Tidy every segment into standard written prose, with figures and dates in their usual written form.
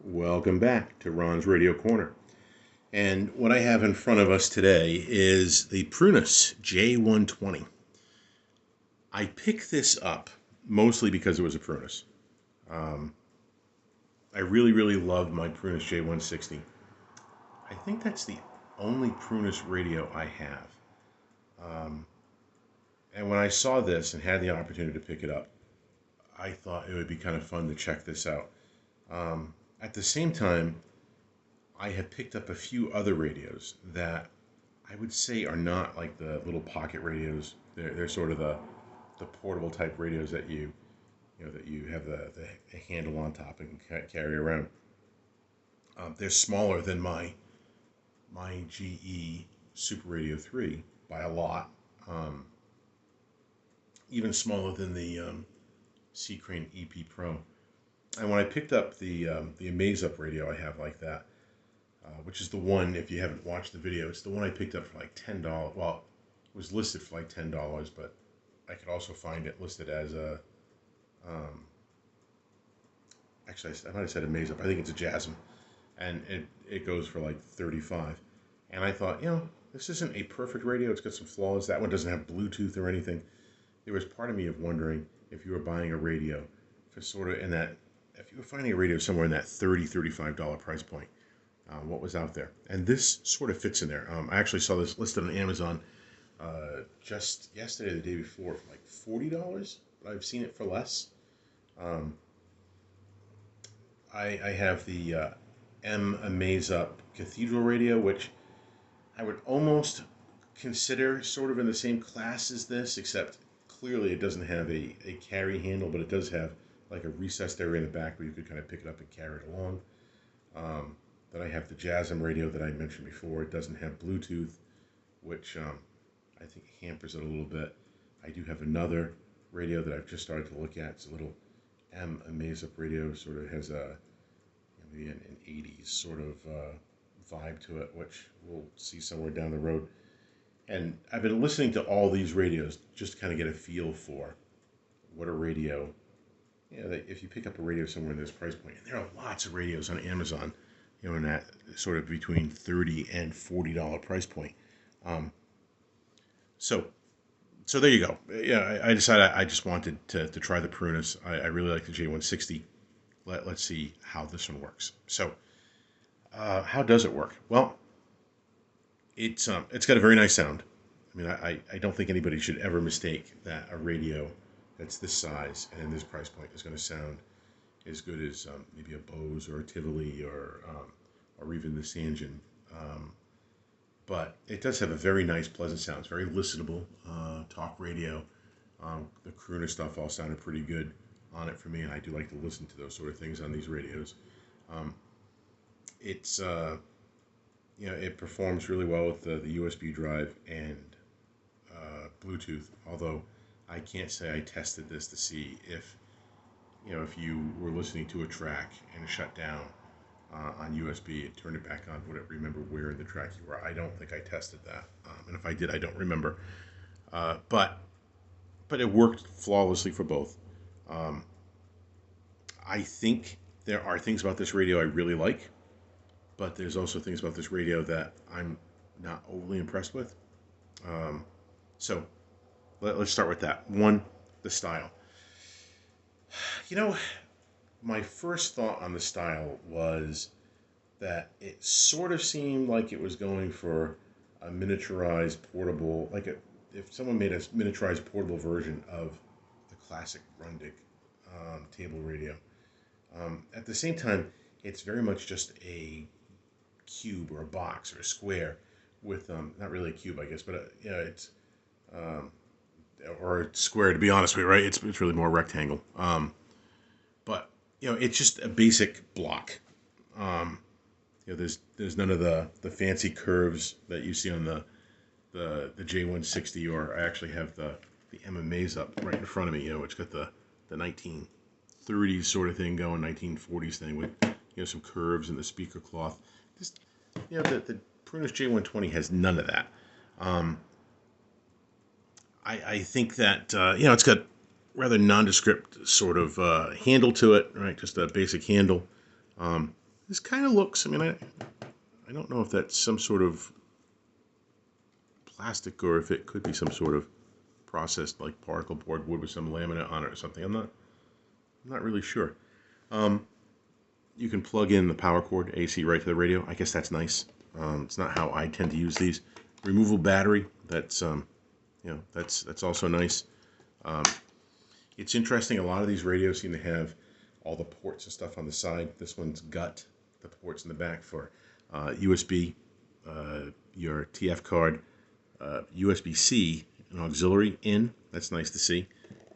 Welcome back to Ron's Radio Corner. And what I have in front of us today is the Prunus J-120. I picked this up mostly because it was a Prunus. Um, I really love my Prunus J-160. I think that's the only Prunus radio I have. Um, and when I saw this and had the opportunity to pick it up, I thought it would be kind of fun to check this out. At the same time, I have picked up a few other radios that I would say are not like the little pocket radios. They're sort of the portable type radios that that you have the handle on top and can carry around. They're smaller than my GE Super Radio 3 by a lot. Um, Even smaller than the C Crane EP Pro. And when I picked up the Amaze Up radio I have like that, which is the one, if you haven't watched the video, it's the one I picked up for like $10. Well, it was listed for like $10, but I could also find it listed as a, um, actually, I might have said Amaze Up. I think it's a JASM, and it goes for like 35. And I thought, this isn't a perfect radio. It's got some flaws. That one doesn't have Bluetooth or anything. There was part of me of wondering if you were buying a radio for sort of in that, if you were finding a radio somewhere in that $30, $35 price point, what was out there. And this sort of fits in there. I actually saw this listed on Amazon just yesterday or the day before for like $40, but I've seen it for less. Um, I have the M Amaze Up Cathedral radio, which I would almost consider sort of in the same class as this, except clearly it doesn't have a carry handle, but it does have like a recessed area in the back where you could kind of pick it up and carry it along. Then I have the JASM radio that I mentioned before. It doesn't have Bluetooth, which I think hampers it a little bit. I do have another radio that I've just started to look at. It's a little M Amaze Up radio. Sort of has a maybe an 80s sort of vibe to it, which we'll see somewhere down the road. And I've been listening to all these radios just to kind of get a feel for what a radio, that if you pick up a radio somewhere in this price point, and there are lots of radios on Amazon, in that sort of between $30 and $40 price point. Um, so, so there you go. Yeah, I decided I just wanted to try the Prunus. I really like the J160. Let's see how this one works. So, how does it work? Well, it's got a very nice sound. I mean, I don't think anybody should ever mistake that a radio that's this size and in this price point is going to sound as good as maybe a Bose or a Tivoli or even the Sanjin. But it does have a very nice, pleasant sound. It's very listenable. Talk radio. The crooner stuff all sounded pretty good on it for me, and I do like to listen to those sort of things on these radios. Um, it's it performs really well with the USB drive and Bluetooth. Although I can't say I tested this to see if you were listening to a track and it shut down on USB and turned it back on, would it remember where in the track you were? I don't think I tested that, and if I did, I don't remember. But it worked flawlessly for both. Um, I think there are things about this radio I really like, but there's also things about this radio that I'm not overly impressed with. Um, so let's start with that. One, the style. You know, my first thought on the style was that it sort of seemed like it was going for a miniaturized portable, if someone made a miniaturized portable version of the classic Grundig table radio. At the same time, it's very much just a cube or a box or a square with not really a cube, I guess, but it's um, or a square, to be honest with you, right? It's really more rectangle. But it's just a basic block. Um, there's none of the fancy curves that you see on the J160, or I actually have the MMAs up right in front of me. It's got the 1930s sort of thing going, 1940s thing with some curves and the speaker cloth. Just the Prunus J120 has none of that. I think that it's got rather nondescript sort of handle to it, right? Just a basic handle. This kind of looks, I mean, I don't know if that's some sort of plastic or if it could be some sort of processed like particle board wood with some laminate on it or something. I'm not really sure. You can plug in the power cord AC right to the radio. I guess that's nice. It's not how I tend to use these. Removable battery. That's that's also nice. It's interesting. A lot of these radios seem to have all the ports and stuff on the side. This one's got the ports in the back for USB, your TF card, USB-C, and auxiliary in. That's nice to see.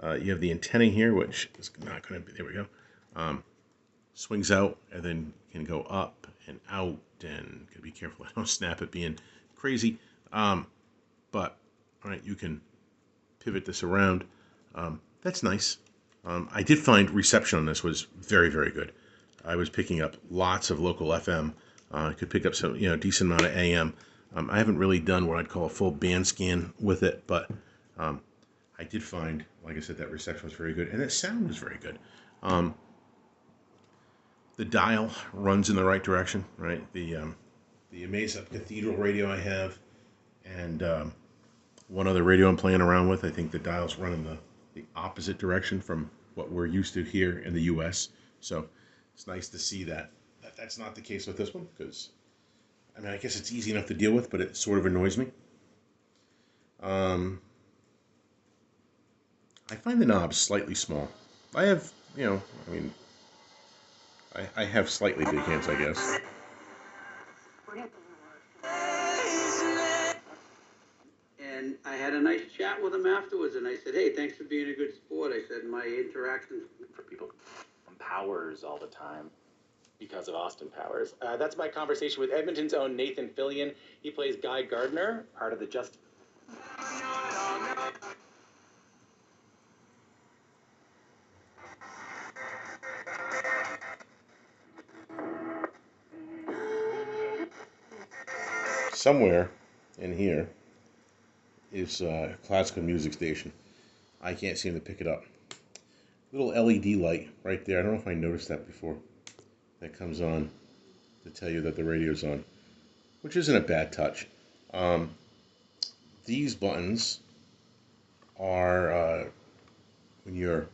You have the antenna here, which is not going to be, there we go. Swings out and then can go up and out, and gotta be careful I don't snap it being crazy. But all right, you can pivot this around. That's nice. I did find reception on this was very, very good. I was picking up lots of local FM. I could pick up some, decent amount of AM. I haven't really done what I'd call a full band scan with it, but I did find, like I said, that reception was very good, and that sound was very good. The dial runs in the right direction, right? The Amazeup Cathedral radio I have, and one other radio I'm playing around with, I think the dials run in the opposite direction from what we're used to here in the U.S. So it's nice to see that that's not the case with this one, because, I mean, I guess it's easy enough to deal with, but it sort of annoys me. I find the knobs slightly small. I have, I have slightly big hands, I guess. And I had a nice chat with him afterwards, and I said, hey, thanks for being a good sport. I said, my interactions for people on Powers all the time because of Austin Powers. That's my conversation with Edmonton's own Nathan Fillion. He plays Guy Gardner, part of the Just... Somewhere in here is a classical music station. I can't seem to pick it up. Little LED light right there. I don't know if I noticed that before. That comes on to tell you that the radio's on, which isn't a bad touch. These buttons are when you're,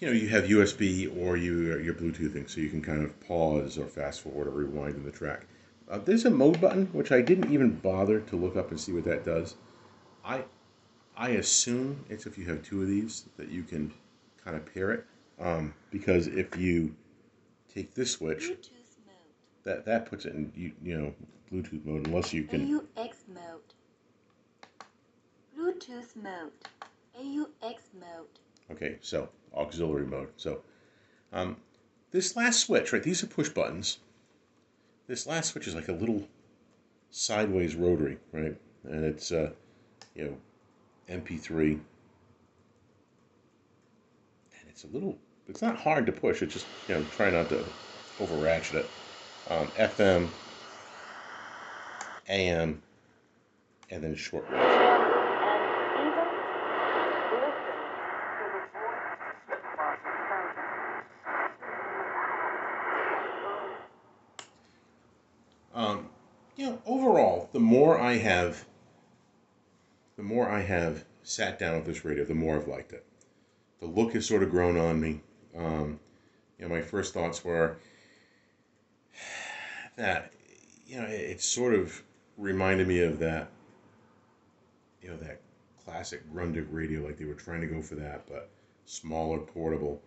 you have USB or you're Bluetoothing, so you can kind of pause or fast forward or rewind in the track. There's a mode button, which I didn't even bother to look up and see what that does. I assume it's if you have two of these that you can kind of pair it, because if you take this switch, that puts it in Bluetooth mode, unless you can AUX mode, Bluetooth mode, AUX mode. Okay, so auxiliary mode. So this last switch, right? These are push buttons. This last switch is like a little sideways rotary, right? And it's MP3, and it's not hard to push. It's just try not to over ratchet it. FM, AM, and then shortwave. Overall, the more I have sat down with this radio, the more I've liked it. The look has sort of grown on me. My first thoughts were that, it sort of reminded me of that, that classic Grundig radio, like they were trying to go for that, but smaller, portable.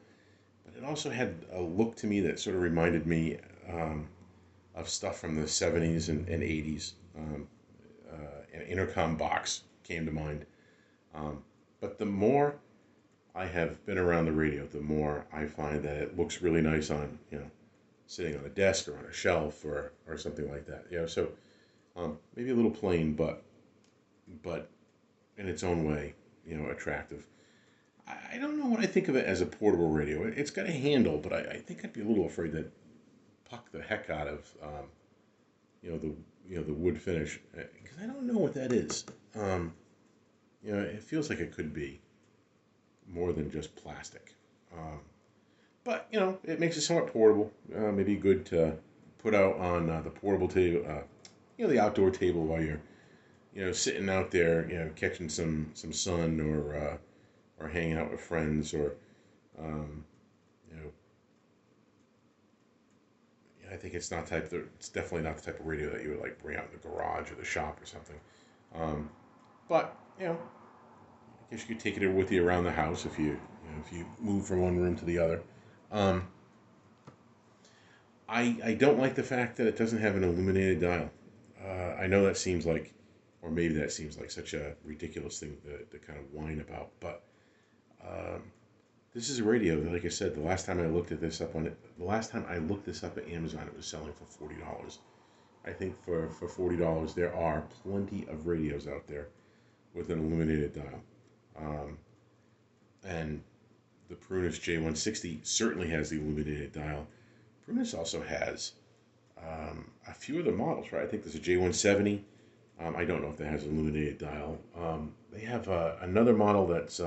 But it also had a look to me that sort of reminded me of stuff from the 70s and 80s. An intercom box came to mind. But the more I have been around the radio, the more I find that it looks really nice on, sitting on a desk or on a shelf or something like that. So maybe a little plain, but in its own way, attractive. I don't know what I think of it as a portable radio. It's got a handle, but I think I'd be a little afraid to puck the heck out of, the wood finish, because I don't know what that is. It feels like it could be more than just plastic. but it makes it somewhat portable. Maybe good to put out on the portable table, the outdoor table while you're sitting out there, catching some sun or hanging out with friends or um, you know I think it's definitely not the type of radio that you would like bring out in the garage or the shop or something. Um, but I guess you could take it with you around the house if you move from one room to the other. Um, I don't like the fact that it doesn't have an illuminated dial. I know that seems like, or maybe that seems like such a ridiculous thing to kind of whine about, but um, this is a radio that, like I said, the last time I looked this up at Amazon, it was selling for $40. I think for $40, there are plenty of radios out there with an illuminated dial. Um, and the Prunus J-160 certainly has the illuminated dial. Prunus also has a few other models, right? I think there's a J-170. I don't know if that has an illuminated dial. They have another model that's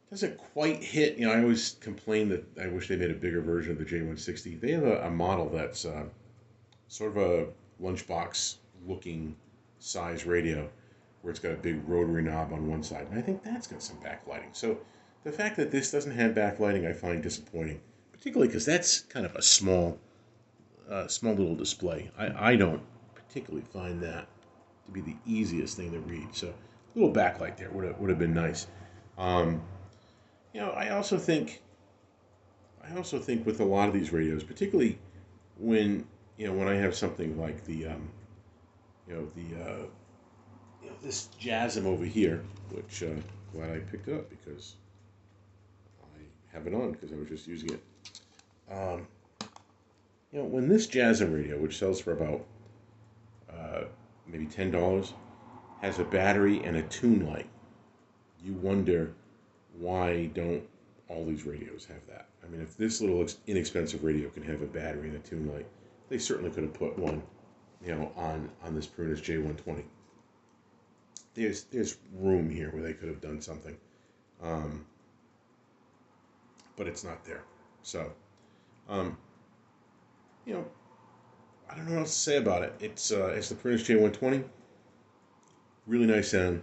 doesn't quite hit. I always complain that I wish they made a bigger version of the J160. They have a model that's sort of a lunchbox looking size radio where it's got a big rotary knob on one side. And I think that's got some backlighting. So the fact that this doesn't have backlighting I find disappointing, particularly because that's kind of a small little display. I don't particularly find that to be the easiest thing to read. So a little backlight there would have been nice. Um, I also think with a lot of these radios, particularly when I have something like this JASM over here, which glad I picked it up because I have it on because I was just using it. Um, when this JASM radio, which sells for about maybe $10, has a battery and a tune light, you wonder why don't all these radios have that? I mean, if this little inexpensive radio can have a battery and a tune light, they certainly could have put one, on this Prunus J-120. There's room here where they could have done something, um, but it's not there. So, um, you know, I don't know what else to say about it. It's the Prunus J-120. Really nice sound.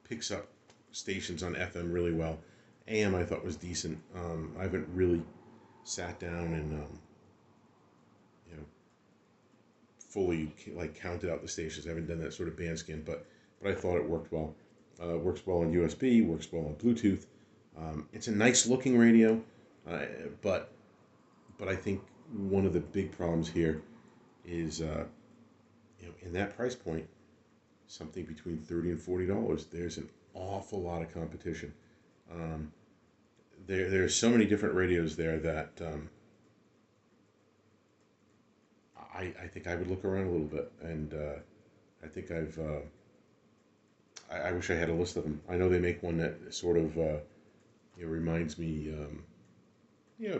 Picks up stations on FM really well. AM I thought was decent. I haven't really sat down and you know fully like counted out the stations. I haven't done that sort of band scan, but I thought it worked well. Works well on USB. Works well on Bluetooth. It's a nice looking radio, but I think one of the big problems here is in that price point, something between $30 and $40. There's an awful lot of competition. Um, there's so many different radios there that I think I would look around a little bit, and I think I wish I had a list of them. I know they make one that sort of reminds me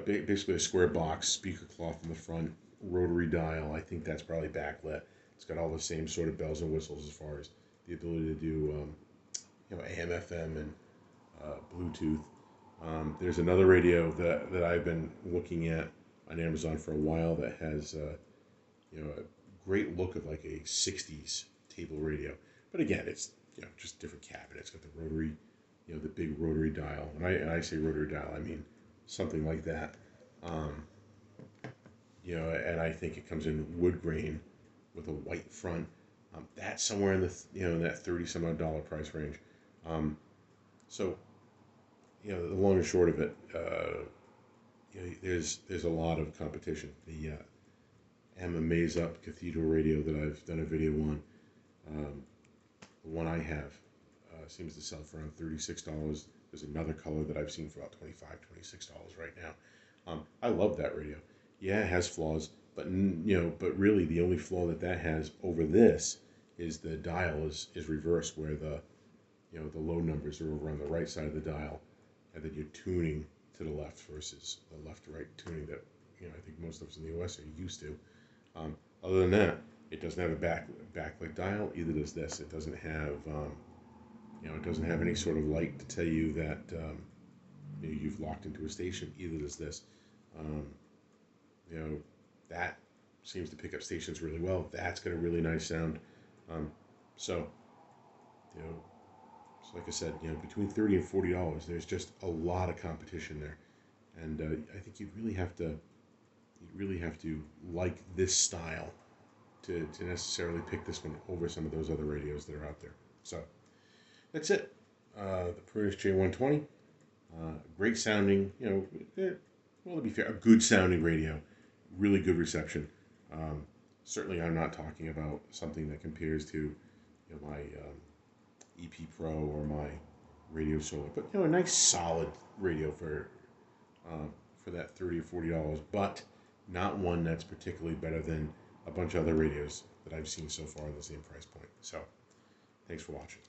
basically a square box, speaker cloth in the front, rotary dial. I think that's probably backlit. It's got all the same sort of bells and whistles as far as the ability to do AM, FM, and Bluetooth. There's another radio that I've been looking at on Amazon for a while that has a great look of like a '60s table radio, but again, it's just different cabinet. It's got the rotary, the big rotary dial, and I say rotary dial, I mean something like that. Um, and I think it comes in wood grain with a white front. That's somewhere in the in that 30 some odd dollar price range. So the long and short of it, there's a lot of competition. The Emma Maze Up Cathedral radio that I've done a video on, the one I have seems to sell for around $36. There's another color that I've seen for about $25, $26 right now. I love that radio. Yeah, it has flaws, but but really the only flaw that has over this is the dial is reversed, where the the low numbers are over on the right side of the dial, and then you're tuning to the left versus the left to right tuning that I think most of us in the U.S. are used to. Other than that, it doesn't have a backlit dial. Either does this. It doesn't have it doesn't have any sort of light to tell you that you've locked into a station. Either does this. You know, that seems to pick up stations really well. That's got a really nice sound. So, you know, so like I said, you know, between $30 and $40, there's just a lot of competition there, and I think you really have to like this style to necessarily pick this one over some of those other radios that are out there. So that's it. The Prunus J-120, great sounding. You know, well, to be fair, a good sounding radio, really good reception. Certainly, I'm not talking about something that compares to, you know, my EP Pro or my Radio Solar, but you know, a nice solid radio for that $30 or $40, but not one that's particularly better than a bunch of other radios that I've seen so far in the same price point. So, thanks for watching.